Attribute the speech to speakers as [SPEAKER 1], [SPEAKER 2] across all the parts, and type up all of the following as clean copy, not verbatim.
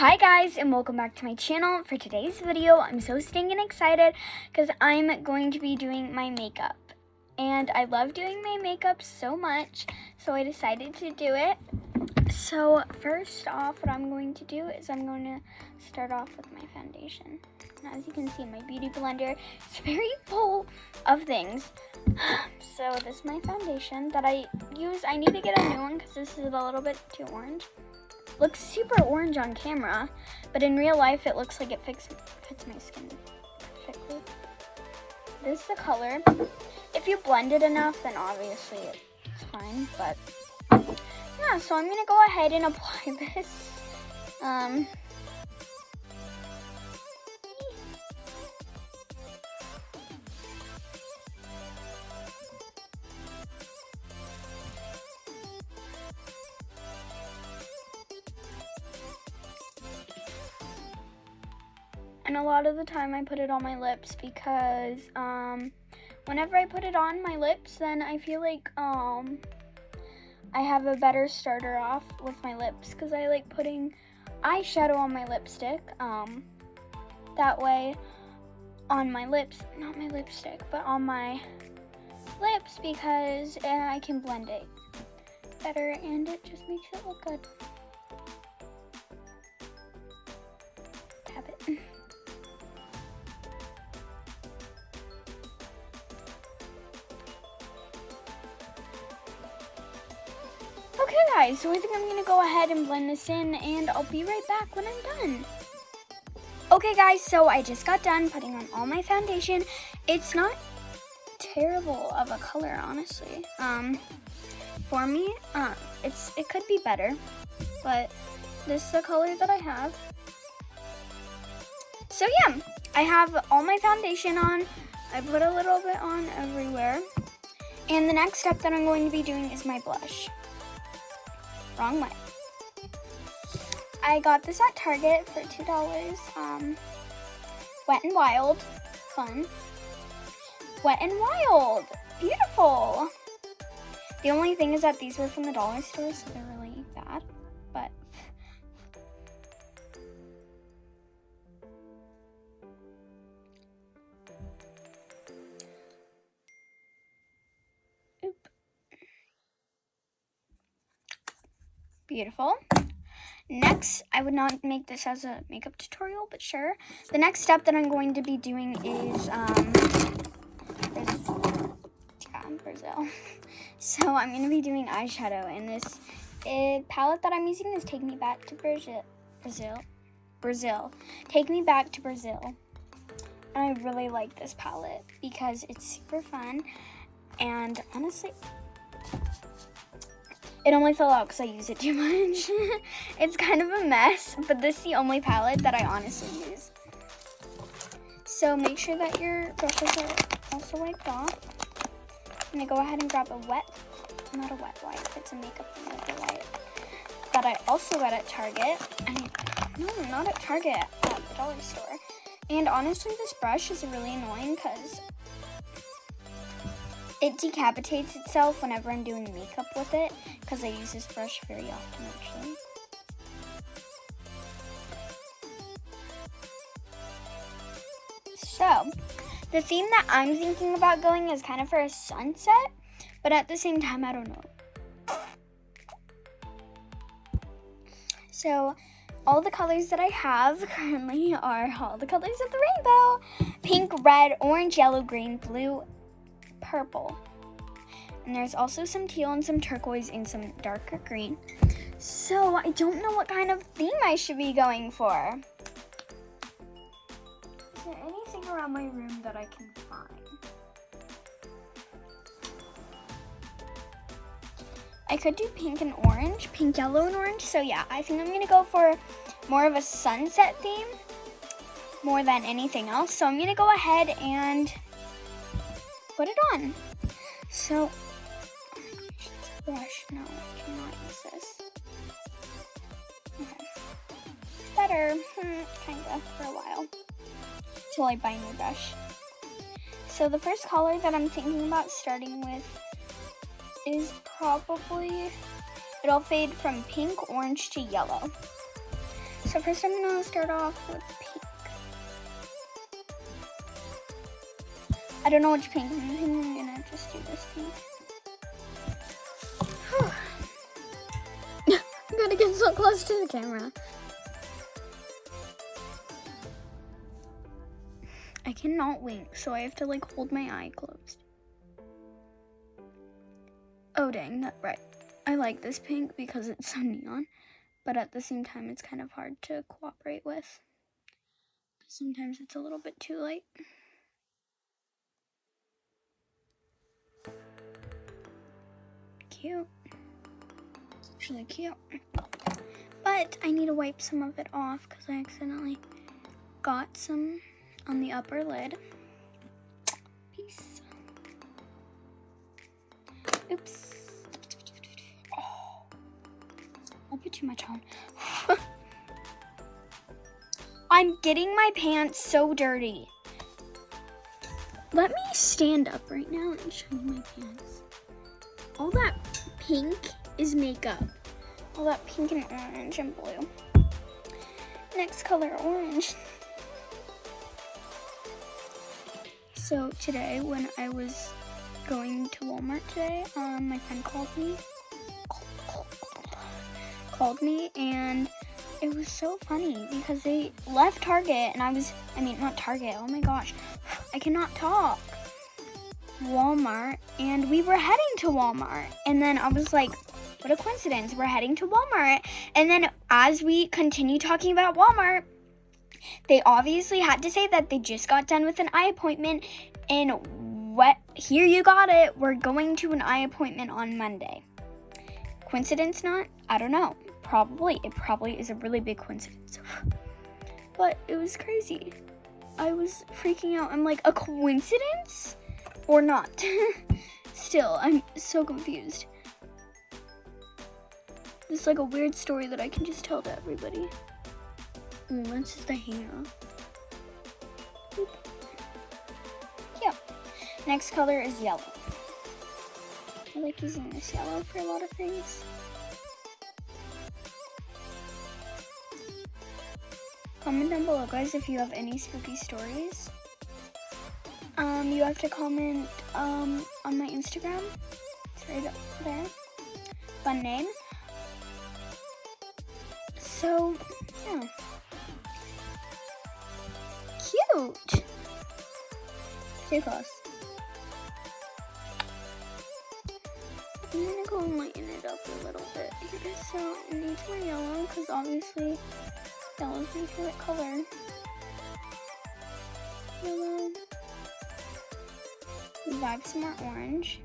[SPEAKER 1] Hi guys, and welcome back to my channel. For today's video, I'm so stinking excited because I'm going to be doing my makeup. And I love doing my makeup so much, so I decided to do it. So first off, what I'm going to do is I'm going to start off with my foundation. And as you can see, my beauty blender is very full of things. So this is my foundation that I use. I need to get a new one because this is a little bit too orange. Looks super orange on camera, but in real life it looks like it fits my skin perfectly. This is the color. If you blend it enough, then obviously it's fine, but yeah, so I'm gonna go ahead and apply this. And a lot of the time I put it on my lips because whenever I put it on my lips, then I feel like I have a better starter off with my lips because I like putting eyeshadow on my lipstick. That way on my lips, not my lipstick, but on my lips because I can blend it better and it just makes it look good. Tap it. Okay guys, so I think I'm gonna go ahead and blend this in and I'll be right back when I'm done. Okay guys, so I just got done putting on all my foundation. It's not terrible of a color, honestly. For me, it could be better, but this is the color that I have. So yeah, I have all my foundation on. I put a little bit on everywhere. And the next step that I'm going to be doing is my blush. Wrong way. I got this at Target for $2. Wet n Wild. Fun. Wet n Wild. Beautiful. The only thing is that these were from the dollar store, so they're really bad. But beautiful. Next, I would not make this as a makeup tutorial, but sure. The next step that I'm going to be doing is Brazil. So I'm going to be doing eyeshadow, and this palette that I'm using is Take Me Back to Brazil. Take Me Back to Brazil. And I really like this palette because it's super fun, and honestly, it only fell out because I use it too much. It's kind of a mess, but this is the only palette that I honestly use. So make sure that your brushes are also wiped off. I'm gonna go ahead and grab not a wet wipe, it's a makeup remover wipe that I also got at Target. No, not at Target, at the dollar store. And honestly, this brush is really annoying because it decapitates itself whenever I'm doing makeup with it, because I use this brush very often, actually. So, the theme that I'm thinking about going is kind of for a sunset, but at the same time, I don't know. So, all the colors that I have currently are all the colors of the rainbow. Pink, red, orange, yellow, green, blue, purple, and there's also some teal and some turquoise and some darker green. So I don't know what kind of theme I should be going for. Is there anything around my room that I can find? I could do pink and orange, pink, yellow, and orange. So yeah, I think I'm gonna go for more of a sunset theme more than anything else. So I'm gonna go ahead and put it on. So, brush, no, I cannot use this. Okay. Better, kinda, for a while, till I buy a new brush. So the first color that I'm thinking about starting with is probably, it'll fade from pink, orange to yellow. So first I'm gonna start off with pink. I don't know which pink. I'm gonna just do this pink. I'm gonna get so close to the camera. I cannot wink, so I have to like hold my eye closed. Oh dang, that's right. I like this pink because it's so neon, but at the same time it's kind of hard to cooperate with. Sometimes it's a little bit too light. Cute. It's actually cute. But I need to wipe some of it off because I accidentally got some on the upper lid. Peace. Oops. Oh. I'll put too much on. I'm getting my pants so dirty. Let me stand up right now and show you my pants. All that pink is makeup. All that pink and orange and blue. Next color, orange. So today when I was going to Walmart today, my friend called me and it was so funny because they left Target and not Target, oh my gosh, I cannot talk. Walmart, and we were heading to Walmart, and then I was like, what a coincidence, we're heading to Walmart. And then as we continue talking about Walmart, they obviously had to say that they just got done with an eye appointment, and here you got it, we're going to an eye appointment on Monday. Coincidence not? I don't know. Probably. It probably is a really big coincidence. But it was crazy. I was freaking out. I'm like, a coincidence? Or not? Still, I'm so confused. It's like a weird story that I can just tell to everybody. Oh, that's just the hair. Boop. Yeah. Next color is yellow. I like using this yellow for a lot of things. Comment down below, guys, if you have any spooky stories. You have to comment on my Instagram. It's right up there. Fun name. So, yeah. Cute. Too close. I'm gonna go and lighten it up a little bit here. So, I need more yellow because obviously yellow is my favorite color. Yellow. Vibe some more orange.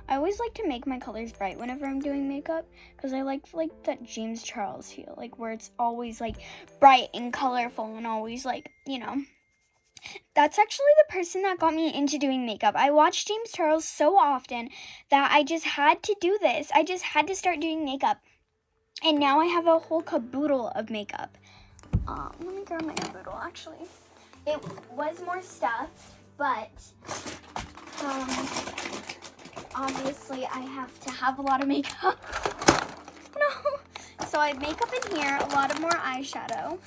[SPEAKER 1] I always like to make my colors bright whenever I'm doing makeup because I like that James Charles feel, like where it's always like bright and colorful and always like, you know. That's actually the person that got me into doing makeup. I watched James Charles so often that I just had to do this. I just had to start doing makeup. And now I have a whole caboodle of makeup. Let me grab my caboodle, actually. It was more stuff, but obviously I have to have a lot of makeup. No. So I have makeup in here, a lot of more eyeshadow.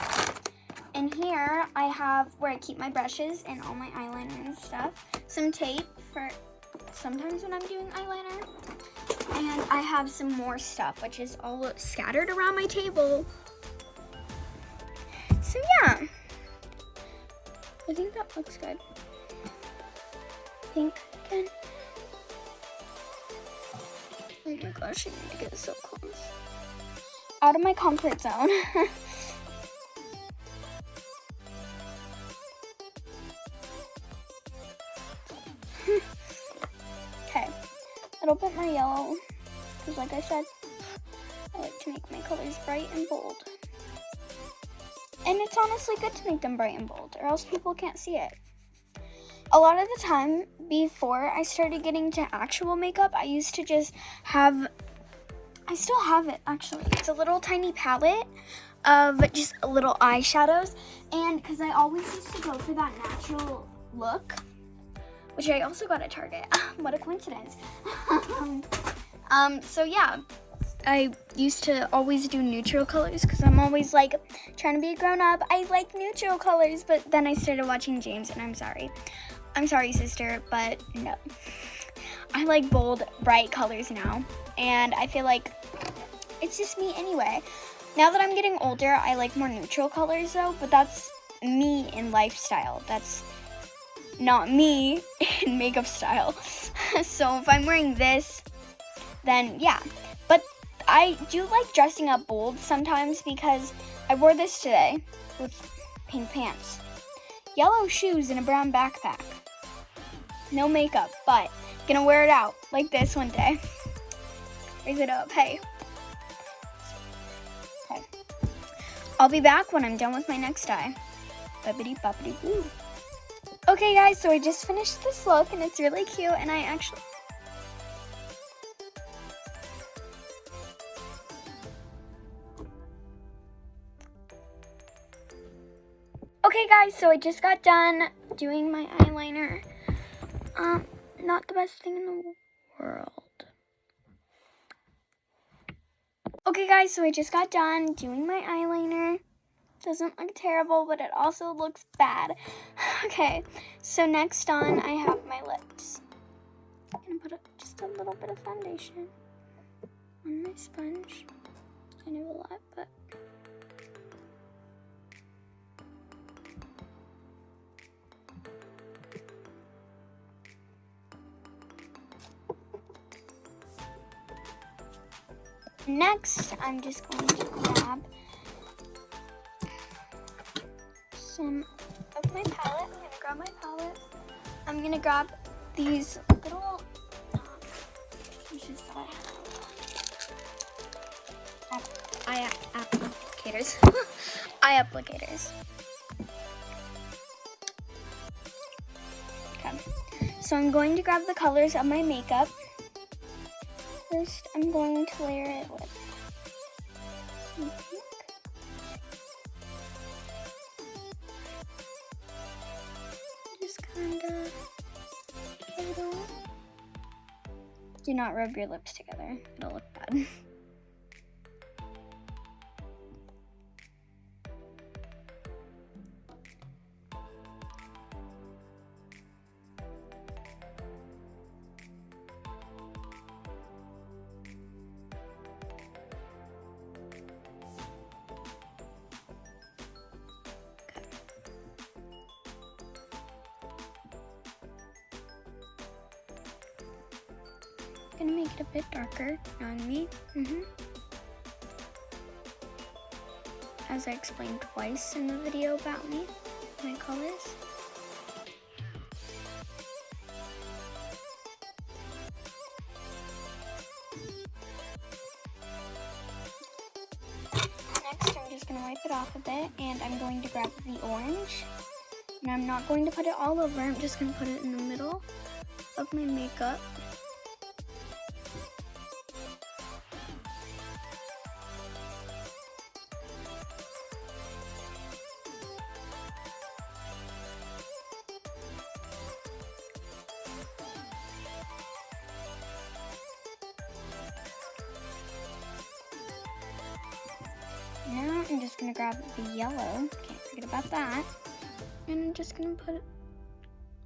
[SPEAKER 1] And here I have where I keep my brushes and all my eyeliner and stuff. Some tape for sometimes when I'm doing eyeliner. And I have some more stuff, which is all scattered around my table. So yeah, I think that looks good. Pink again. Oh my gosh, I need to get so close. Out of my comfort zone. Okay, a little bit more yellow, because like I said, I like to make my colors bright and bold. And it's honestly good to make them bright and bold, or else people can't see it. A lot of the time, before I started getting to actual makeup, I used to just have, I still have it actually, it's a little tiny palette of just little eyeshadows, and because I always used to go for that natural look, which I also got at Target. What a coincidence. So yeah, I used to always do neutral colors because I'm always like trying to be a grown up. I like neutral colors, but then I started watching James, and I'm sorry. I'm sorry, sister, but no. I like bold, bright colors now, and I feel like it's just me anyway. Now that I'm getting older, I like more neutral colors though, but that's me in lifestyle. That's not me in makeup style. So if I'm wearing this, then yeah. But I do like dressing up bold sometimes because I wore this today with pink pants, yellow shoes, and a brown backpack. No makeup, but gonna wear it out like this one day. Raise it up, hey. Okay. I'll be back when I'm done with my next eye. Bubbity boppity boo. Okay guys, so I just finished this look and it's really cute, and I actually Okay guys, so I just got done doing my eyeliner. Not the best thing in the world. Okay guys, so I just got done doing my eyeliner. Doesn't look terrible, but it also looks bad. Okay, so next on I have my lips. I'm gonna put just a little bit of foundation on my sponge. Kind of a lot, but next, I'm just going to grab some of my palette. I'm gonna grab my palette. I'm gonna grab these little eye applicators. Eye applicators. Okay. So I'm going to grab the colors of my makeup. First, I'm going to layer it with some pink. Just kind of get it on. Do not rub your lips together. It'll look bad. Gonna make it a bit darker on me. As I explained twice in the video about me, my colors. Next, I'm just gonna wipe it off a bit, and I'm going to grab the orange. And I'm not going to put it all over, I'm just gonna put it in the middle of my makeup. Now I'm just gonna grab the yellow, can't forget about that, and I'm just gonna put it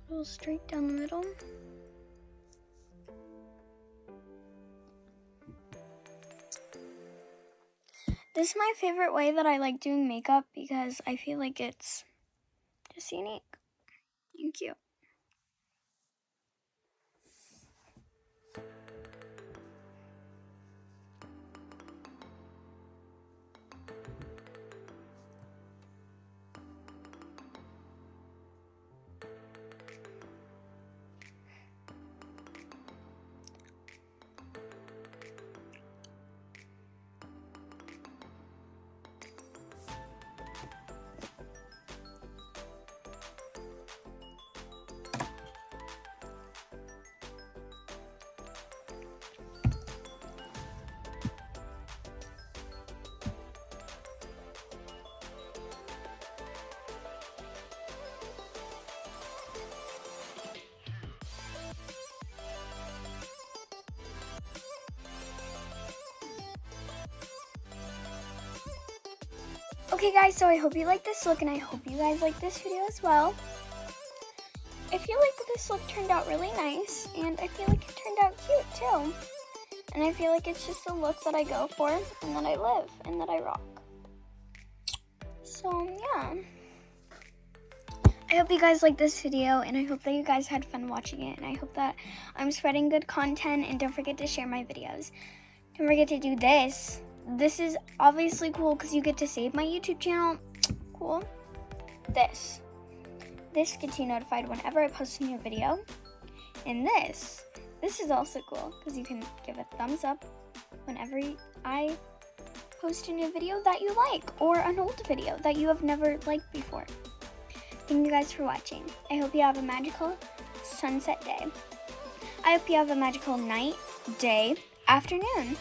[SPEAKER 1] a little straight down the middle. This is my favorite way that I like doing makeup because I feel like it's just unique and cute. Okay guys, so I hope you like this look and I hope you guys like this video as well. I feel like this look turned out really nice and I feel like it turned out cute too. And I feel like it's just a look that I go for and that I live and that I rock. So yeah. I hope you guys liked this video and I hope that you guys had fun watching it and I hope that I'm spreading good content and don't forget to share my videos. Don't forget to do this. This is obviously cool because you get to save my YouTube channel. Cool. This gets you notified whenever I post a new video. And this is also cool because you can give a thumbs up whenever I post a new video that you like or an old video that you have never liked before. Thank you guys for watching. I hope you have a magical sunset day. I hope you have a magical night, day, afternoon.